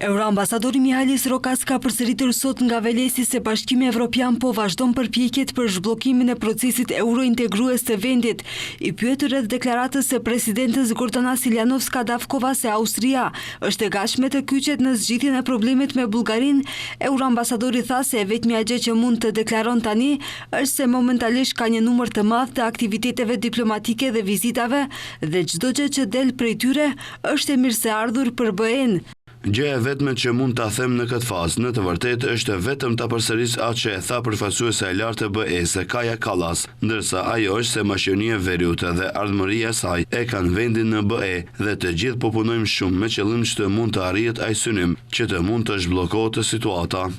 Euroambasadori Mihalis Rokas ka përsëritur sot nga Velesi se Bashkimi Evropian po vazhdon përpjekjet për zhbllokimin e procesit eurointegrues të vendit. I pyetur rreth deklaratës së presidentes Gordana Siljanovska-Davkova se Austria është e gatshme të kyçet në zgjidhjen e problemit me Bullgarinë, euroambasadori tha se vetmja gjë që mund të deklaron tani është se momentalisht ka një numër të madh të aktiviteteve diplomatike dhe vizitave dhe çdo gjë që del prej tyre është e mirëseardhur për BE-n. Gjëja vetme që mund ta them në këtë fazë, në të vërtetë është vetëm ta përsëris atë që e tha përfaqësuesja e lartë e BE-s, Kaja Kallas, ndërsa ajo është se Maqedonia e Veriut dhe ardhmëria e saj e kanë vendin në BE dhe të gjithë po punojmë shumë me qëllim që të mund të arrihet ai synim, që të mund të zhbllokohet situata.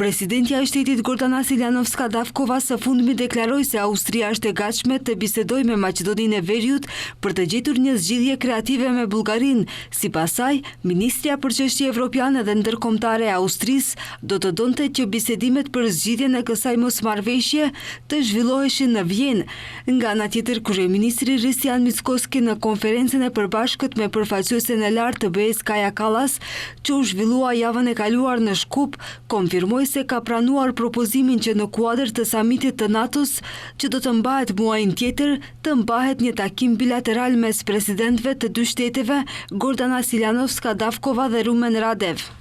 Presidentja e shtetit Gordana Siljanovska-Davkova së fundmi deklaroi se Austria është e gatshme të bisedojë me Maqedoninë e Veriut për të gjetur një zgjidhje kreative me Bullgarinë. Sipas saj, ministrja për çështje evropiane dhe ndërkombëtare e Austrisë do të donte që bisedimet për zgjidhjen e kësaj mosmarrëveshje të zhvilloheshin në Vjenë. Nga ana tjetër, kryeministri Hristijan Mickoski në konferencën e përbashkët me përfaqësuesen e lartë të BE-s Kaja Kallas, që u zhvillua javën e kaluar në Shkup, konfirmoi se ka pranuar propozimin që në kuadër të samitit të NATO-s, që do të mbahet muajin tjetër, të mbahet një takim bilateral mes presidentëve të dy shteteve, Gordana Siljanovska-Davkova dhe Rumen Radev.